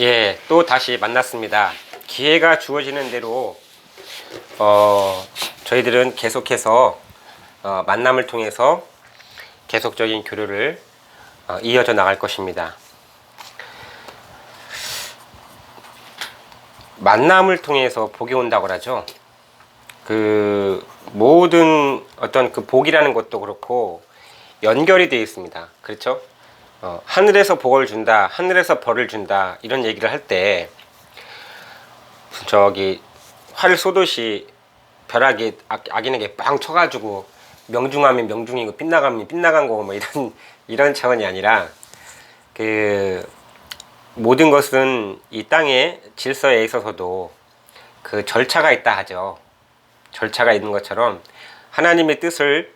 예, 또 다시 만났습니다. 기회가 주어지는 대로 저희들은 계속해서 만남을 통해서 계속적인 교류를 이어져 나갈 것입니다. 만남을 통해서 복이 온다고 하죠. 그 모든 어떤 그 복이라는 것도 그렇고 연결이 되어 있습니다. 그렇죠? 하늘에서 복을 준다, 하늘에서 벌을 준다, 이런 얘기를 할 때 저기 활 쏘듯이 벼락이 악인에게 빵 쳐가지고 명중하면 명중이고 빗나가면 빗나간 거고 뭐 이런 차원이 아니라, 그 모든 것은 이 땅의 질서에 있어서도 그 절차가 있다 하죠. 절차가 있는 것처럼 하나님의 뜻을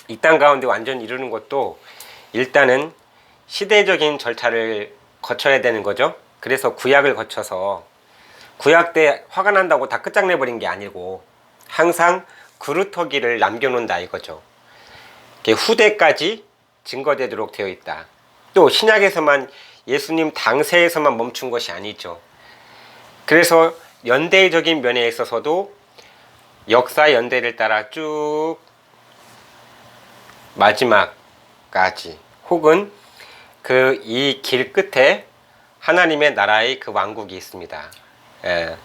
이 땅 가운데 완전히 이루는 것도 일단은 시대적인 절차를 거쳐야 되는 거죠. 그래서 구약을 거쳐서, 구약 때 화가 난다고 다 끝장내버린 게 아니고 항상 그루터기를 남겨놓는다 이거죠. 후대까지 증거되도록 되어 있다. 또 신약에서만, 예수님 당세에서만 멈춘 것이 아니죠. 그래서 연대적인 면에 있어서도 역사 연대를 따라 쭉 마지막까지, 혹은 그 이 길 끝에 하나님의 나라의 그 왕국이 있습니다. 예.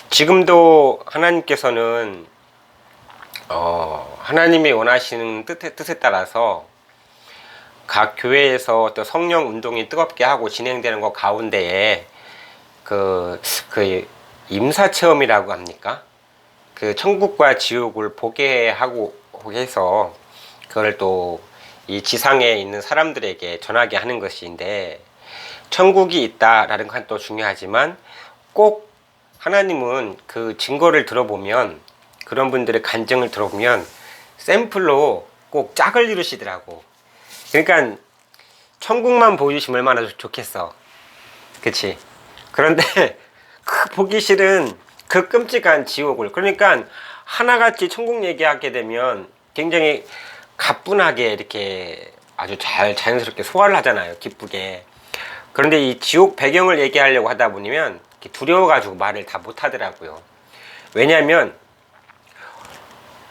지금도 하나님께서는 하나님이 원하시는 뜻에 따라서 각 교회에서 또 성령 운동이 뜨겁게 하고 진행되는 것 가운데에 그 임사 체험이라고 합니까? 그 천국과 지옥을 보게 하고 해서 그걸 또 이 지상에 있는 사람들에게 전하게 하는 것인데, 천국이 있다라는 건 또 중요하지만 꼭 하나님은 그 증거를 들어보면, 그런 분들의 간증을 들어보면 샘플로 꼭 짝을 이루시더라고. 그러니까 천국만 보여주시면 얼마나 좋겠어, 그치? 그런데 그 보기 싫은 그 끔찍한 지옥을, 그러니까 하나같이 천국 얘기하게 되면 굉장히 가뿐하게 이렇게 아주 자연스럽게 소화를 하잖아요, 기쁘게. 그런데 이 지옥 배경을 얘기하려고 하다 보면 두려워가지고 말을 다 못하더라고요. 왜냐하면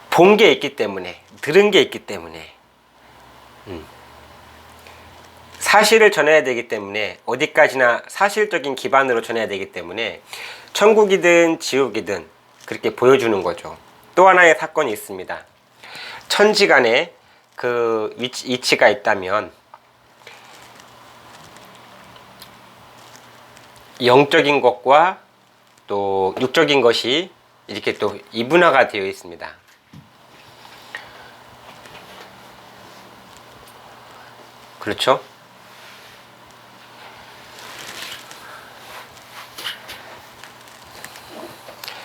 본 게 있기 때문에, 들은 게 있기 때문에, 사실을 전해야 되기 때문에, 어디까지나 사실적인 기반으로 전해야 되기 때문에 천국이든 지옥이든 그렇게 보여주는 거죠. 또 하나의 사건이 있습니다. 천지간에 그 이치가 있다면 영적인 것과 또 육적인 것이 이렇게 또 이분화가 되어 있습니다. 그렇죠?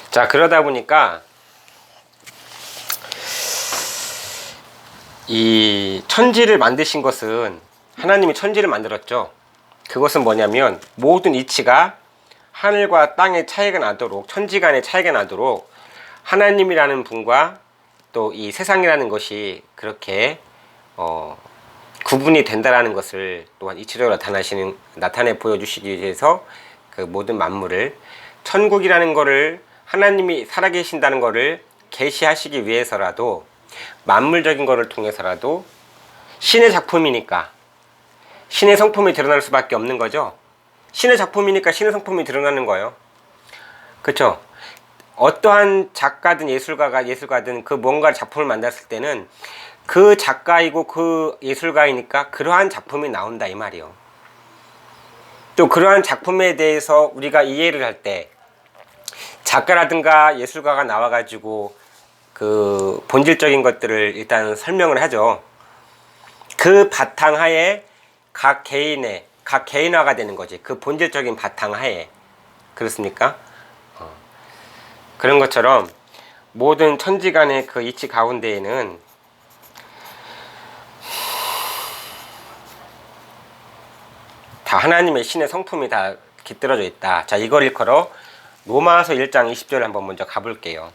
자, 그러다 보니까 이 천지를 만드신 것은, 하나님이 천지를 만들었죠. 그것은 뭐냐면 모든 이치가 하늘과 땅의 차이가 나도록, 천지간의 차이가 나도록 하나님이라는 분과 또 이 세상이라는 것이 그렇게 구분이 된다라는 것을 또한 이치적으로 나타내 보여주시기 위해서 그 모든 만물을, 천국이라는 것을, 하나님이 살아계신다는 것을 계시하시기 위해서라도, 만물적인 것을 통해서라도, 신의 작품이니까 신의 성품이 드러날 수밖에 없는 거죠. 신의 작품이니까 신의 성품이 드러나는 거예요. 그렇죠? 어떠한 작가든 예술가든 그 뭔가 작품을 만들었을 때는 그 작가이고 그 예술가이니까 그러한 작품이 나온다 이 말이에요. 또 그러한 작품에 대해서 우리가 이해를 할 때 작가라든가 예술가가 나와가지고 그 본질적인 것들을 일단 설명을 하죠. 그 바탕하에 각 개인화가 되는 거지. 그 본질적인 바탕하에. 그렇습니까? 그런 것처럼 모든 천지간의 그 이치 가운데에는 다 하나님의 신의 성품이 다 깃들어져 있다. 자, 이걸 일컬어 로마서 1장 20절 한번 먼저 가볼게요.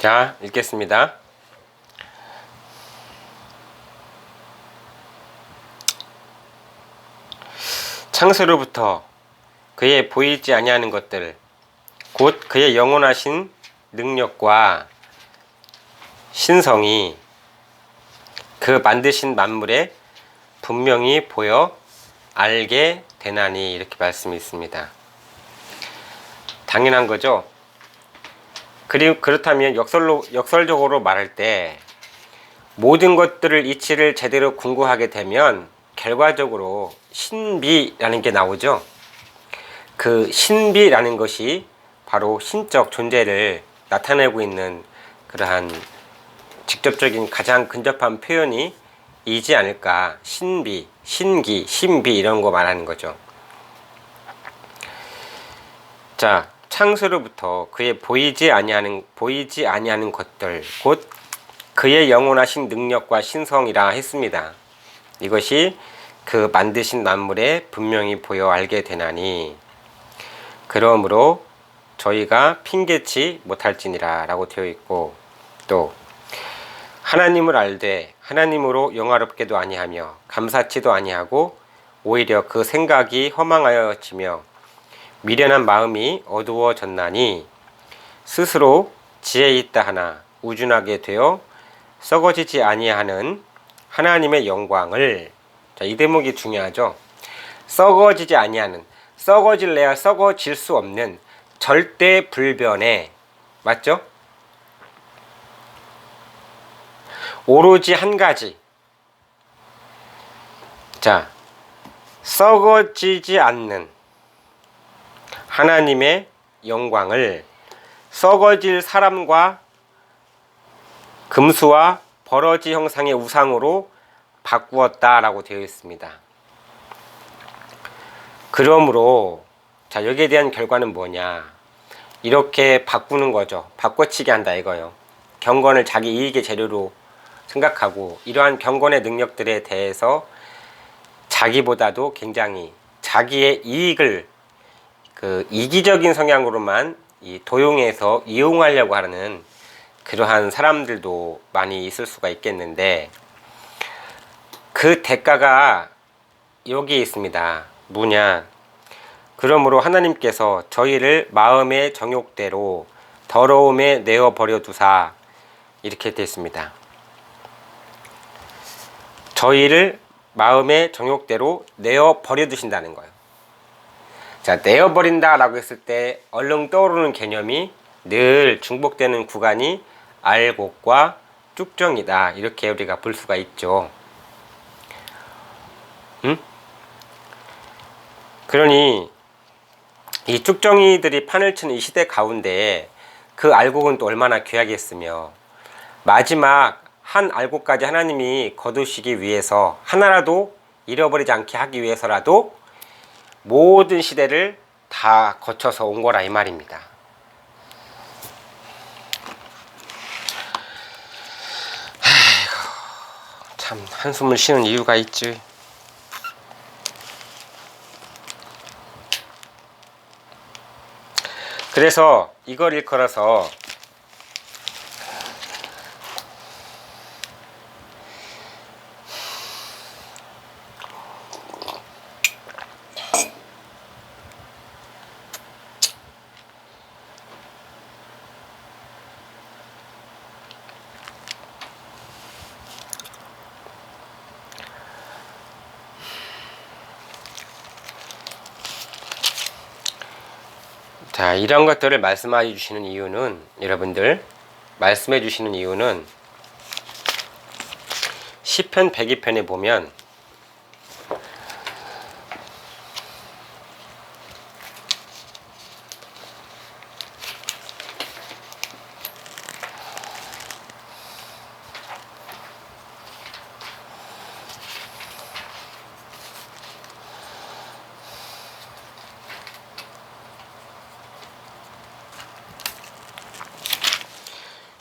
자, 읽겠습니다. 창세로부터 그의 보이지 아니하는 것들 곧 그의 영원하신 능력과 신성이 그 만드신 만물에 분명히 보여 알게 되나니, 이렇게 말씀이 있습니다. 당연한 거죠. 그리고 그렇다면 역설적으로 말할 때 모든 것들을 이치를 제대로 궁구하게 되면 결과적으로 신비라는 게 나오죠. 그 신비라는 것이 바로 신적 존재를 나타내고 있는 그러한 직접적인 가장 근접한 표현이 이지 않을까. 신비, 신기, 신비 이런 거 말하는 거죠. 자, 창세로부터 그의 보이지 아니하는 것들 곧 그의 영원하신 능력과 신성이라 했습니다. 이것이 그 만드신 만물에 분명히 보여 알게 되나니 그러므로 저희가 핑계치 못할지니라 라고 되어 있고, 또 하나님을 알되 하나님으로 영화롭게도 아니하며 감사치도 아니하고 오히려 그 생각이 허망하여지며 미련한 마음이 어두워졌나니 스스로 지혜 있다 하나 우준하게 되어 썩어지지 아니하는 하나님의 영광을, 자, 이 대목이 중요하죠. 썩어지지 아니하는, 썩어질래야 썩어질 수 없는 절대 불변의, 맞죠? 오로지 한 가지, 자, 썩어지지 않는 하나님의 영광을 썩어질 사람과 금수와 버러지 형상의 우상으로 바꾸었다라고 되어 있습니다. 그러므로 자, 여기에 대한 결과는 뭐냐, 이렇게 바꾸는 거죠. 바꿔치기 한다 이거요. 경건을 자기 이익의 재료로 생각하고 이러한 경건의 능력들에 대해서 자기보다도 굉장히 자기의 이익을 그 이기적인 성향으로만 도용해서 이용하려고 하는 그러한 사람들도 많이 있을 수가 있겠는데, 그 대가가 여기에 있습니다. 뭐냐, 그러므로 하나님께서 저희를 마음의 정욕대로 더러움에 내어버려 두사, 이렇게 됐습니다. 저희를 마음의 정욕대로 내어버려 두신다는 거예요. 자, 내어버린다 라고 했을 때 얼른 떠오르는 개념이 늘 중복되는 구간이 알곡과 쭉정이다, 이렇게 우리가 볼 수가 있죠. 그러니 이 쭉정이들이 판을 치는 이 시대 가운데 그 알곡은 또 얼마나 귀하겠으며, 마지막 한 알곡까지 하나님이 거두시기 위해서, 하나라도 잃어버리지 않게 하기 위해서라도 모든 시대를 다 거쳐서 온 거라 이 말입니다. 아이고, 참 한숨을 쉬는 이유가 있지. 그래서 이걸 일컬어서 자, 이런 것들을 말씀해 주시는 이유는, 여러분들 말씀해 주시는 이유는 시편 102편에 보면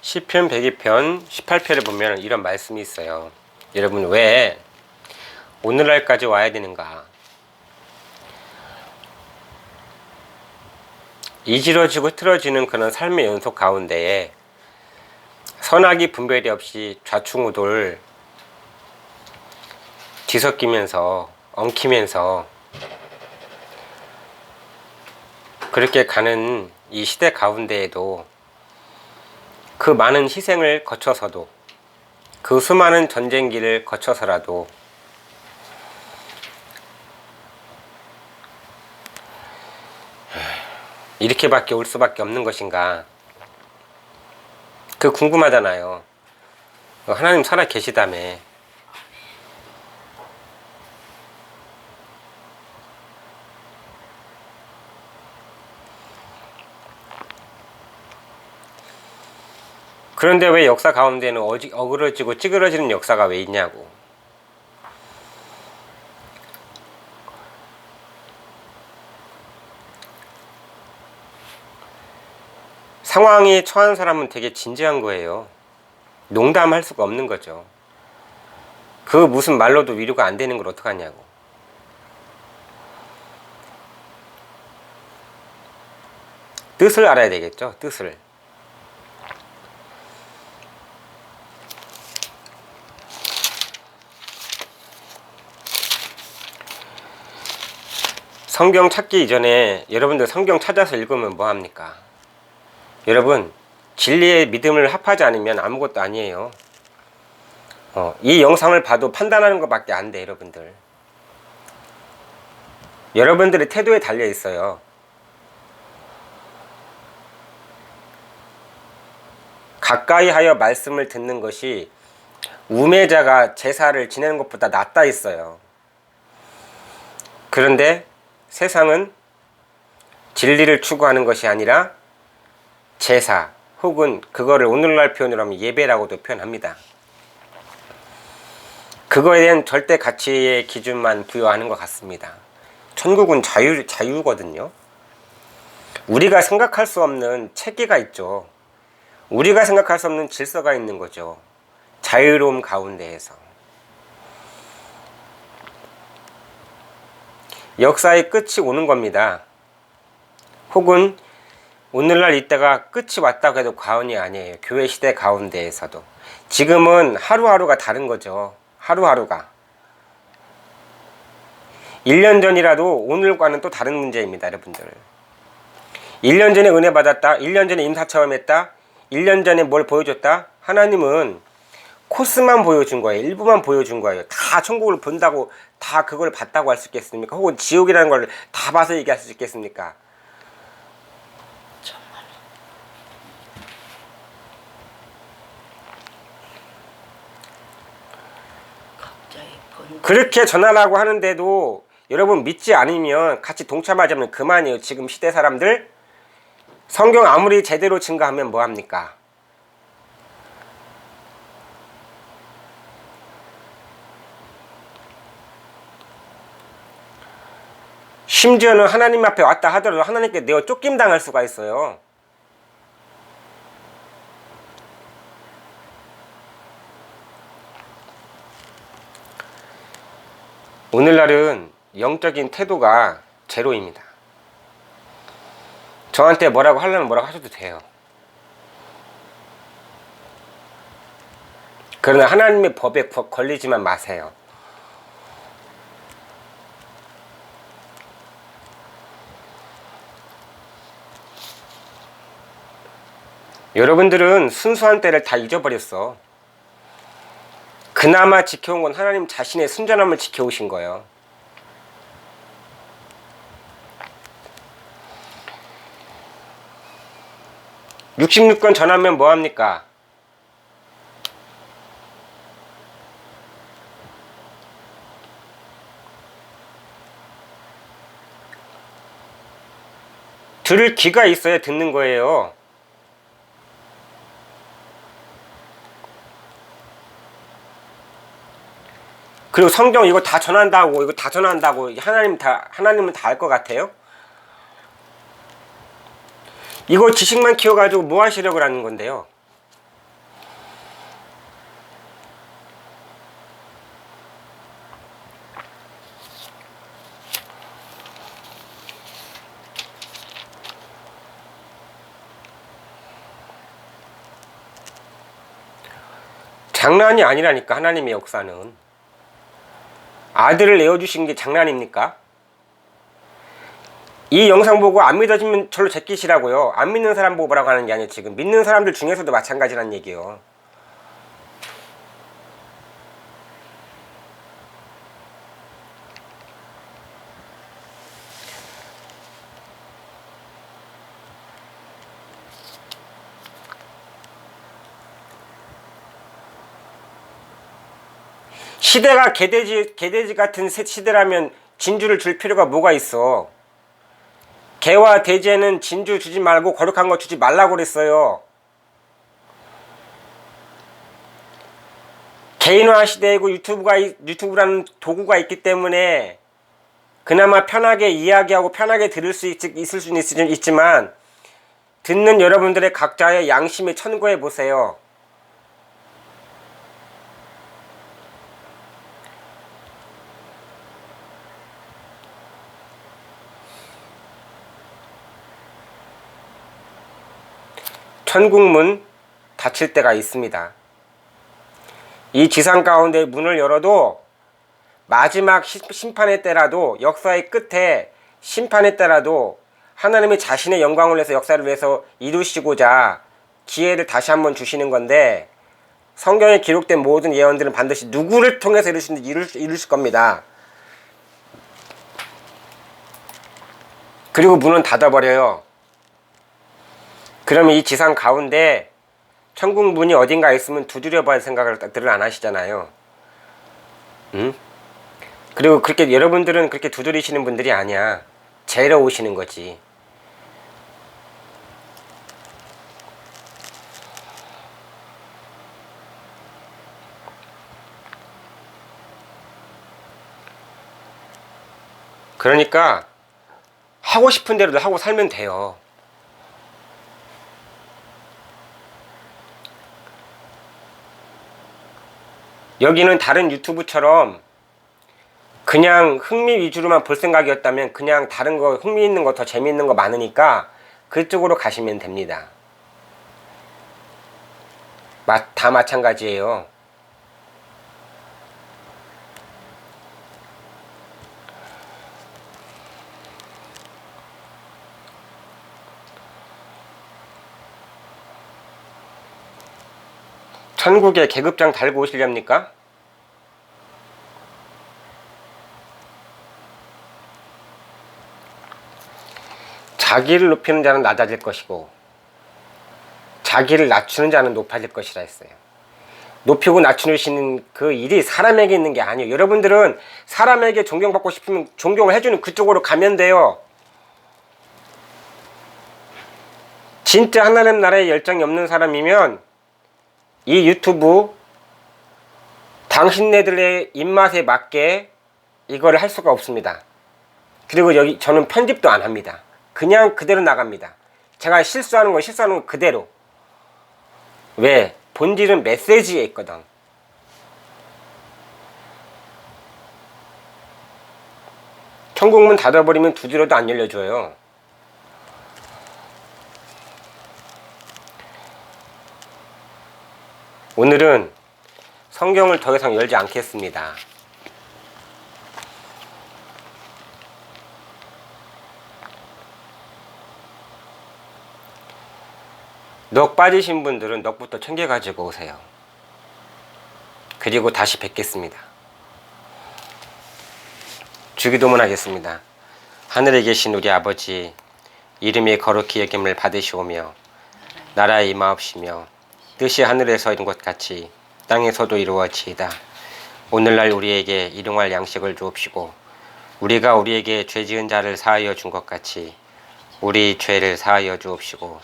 시편 102편 18편에 보면 이런 말씀이 있어요. 여러분, 왜 오늘날까지 와야 되는가? 이지러지고 틀어지는 그런 삶의 연속 가운데에 선악이 분별이 없이 좌충우돌 뒤섞이면서 엉키면서 그렇게 가는 이 시대 가운데에도 그 많은 희생을 거쳐서도 그 수많은 전쟁기를 거쳐서라도 이렇게밖에 올 수밖에 없는 것인가, 그 궁금하잖아요. 하나님 살아 계시다며. 그런데 왜 역사 가운데는 어그러지고 찌그러지는 역사가 왜 있냐고. 상황에 처한 사람은 되게 진지한 거예요. 농담할 수가 없는 거죠. 그 무슨 말로도 위로가 안 되는 걸 어떡하냐고. 뜻을 알아야 되겠죠, 뜻을. 성경 찾기 이전에 여러분들 성경 찾아서 읽으면 뭐합니까? 여러분, 진리의 믿음을 합하지 않으면 아무것도 아니에요. 이 영상을 봐도 판단하는 것밖에 안 돼, 여러분들. 여러분들의 태도에 달려 있어요. 가까이 하여 말씀을 듣는 것이 우매자가 제사를 지내는 것보다 낫다 있어요. 그런데 세상은 진리를 추구하는 것이 아니라 제사, 혹은 그거를 오늘날 표현으로 하면 예배라고도 표현합니다. 그거에 대한 절대 가치의 기준만 부여하는 것 같습니다. 천국은 자유거든요. 우리가 생각할 수 없는 체계가 있죠. 우리가 생각할 수 없는 질서가 있는 거죠. 자유로움 가운데에서. 역사의 끝이 오는 겁니다. 혹은 오늘날 이때가 끝이 왔다고 해도 과언이 아니에요. 교회 시대 가운데에서도. 지금은 하루하루가 다른 거죠. 하루하루가. 1년 전이라도 오늘과는 또 다른 문제입니다, 여러분들. 1년 전에 은혜 받았다, 1년 전에 임사 체험했다, 1년 전에 뭘 보여줬다. 하나님은 코스만 보여준 거예요. 일부만 보여준 거예요. 다 천국을 본다고 다 그걸 봤다고 할 수 있겠습니까? 혹은 지옥이라는 걸 다 봐서 얘기할 수 있겠습니까? 그렇게 전하라고 하는데도 여러분 믿지 않으면 같이 동참하자면 그만이에요. 지금 시대 사람들 성경 아무리 제대로 증거하면 뭐합니까? 심지어는 하나님 앞에 왔다 하더라도 하나님께 내어 쫓김당할 수가 있어요. 오늘날은 영적인 태도가 제로입니다. 저한테 뭐라고 하려면 뭐라고 하셔도 돼요. 그러나 하나님의 법에 걸리지만 마세요. 여러분들은 순수한 때를 다 잊어버렸어. 그나마 지켜온 건 하나님 자신의 순전함을 지켜오신 거예요. (66권) 전하면 뭐합니까? 들을 귀가 있어야 듣는 거예요. 그리고 성경 이거 다 전한다고, 이거 다 전한다고 하나님은 다 알 것 같아요? 이거 지식만 키워가지고 뭐 하시려고 하는 건데요? 장난이 아니라니까. 하나님의 역사는 아들을 내어주신 게 장난입니까? 이 영상 보고 안 믿어지면 절로 제끼시라고요. 안 믿는 사람 보고 뭐라고 하는 게 아니에요. 지금 믿는 사람들 중에서도 마찬가지란 얘기예요. 시대가 개돼지 같은 시대라면 진주를 줄 필요가 뭐가 있어. 개와 돼지에는 진주 주지 말고 거룩한 거 주지 말라고 그랬어요. 개인화 시대이고 유튜브라는 도구가 있기 때문에 그나마 편하게 이야기하고 편하게 들을 수 있을 수는 있지만 듣는 여러분들의 각자의 양심에 천거해 보세요. 천국문 닫힐 때가 있습니다. 이 지상 가운데 문을 열어도 마지막 심판의 때라도, 역사의 끝에 심판의 때라도 하나님이 자신의 영광을 위해서, 역사를 위해서 이루시고자 기회를 다시 한번 주시는 건데, 성경에 기록된 모든 예언들은 반드시 누구를 통해서 이루실 겁니다. 그리고 문은 닫아버려요. 그러면 이 지상 가운데 천국 문이 어딘가 있으면 두드려 봐야 생각들을 안 하시잖아요. 응? 그리고 그렇게 여러분들은 그렇게 두드리시는 분들이 아니야. 재러 오시는 거지. 그러니까 하고 싶은 대로 하고 살면 돼요. 여기는 다른 유튜브처럼 그냥 흥미 위주로만 볼 생각이었다면 그냥 다른 거 흥미있는 거 더 재미있는 거 많으니까 그쪽으로 가시면 됩니다. 다 마찬가지예요. 천국에 계급장 달고 오시렵니까? 자기를 높이는 자는 낮아질 것이고 자기를 낮추는 자는 높아질 것이라 했어요. 높이고 낮추시는 그 일이 사람에게 있는 게 아니에요. 여러분들은 사람에게 존경받고 싶으면 존경을 해주는 그쪽으로 가면 돼요. 진짜 하나님 나라에 열정이 없는 사람이면 이 유튜브 당신네들의 입맛에 맞게 이거를 할 수가 없습니다. 그리고 여기 저는 편집도 안 합니다. 그냥 그대로 나갑니다. 제가 실수하는 건 실수하는 건 그대로. 왜? 본질은 메시지에 있거든. 천국문 닫아버리면 두드려도 안 열려줘요. 오늘은 성경을 더 이상 열지 않겠습니다. 넋 빠지신 분들은 넋부터 챙겨가지고 오세요. 그리고 다시 뵙겠습니다. 주기도문 하겠습니다. 하늘에 계신 우리 아버지, 이름이 거룩히 여김을 받으시오며 나라에 임하옵시며 뜻이 하늘에서 이룬 것 같이 땅에서도 이루어지이다. 오늘날 우리에게 일용할 양식을 주옵시고 우리가 우리에게 죄 지은 자를 사하여 준 것 같이 우리 죄를 사하여 주옵시고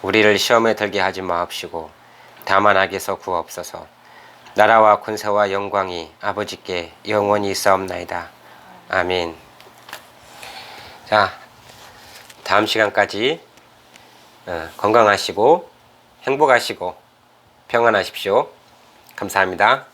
우리를 시험에 들게 하지 마옵시고 다만 악에서 구하옵소서. 나라와 권세와 영광이 아버지께 영원히 있사옵나이다. 아멘. 자, 다음 시간까지 건강하시고 행복하시고 평안하십시오. 감사합니다.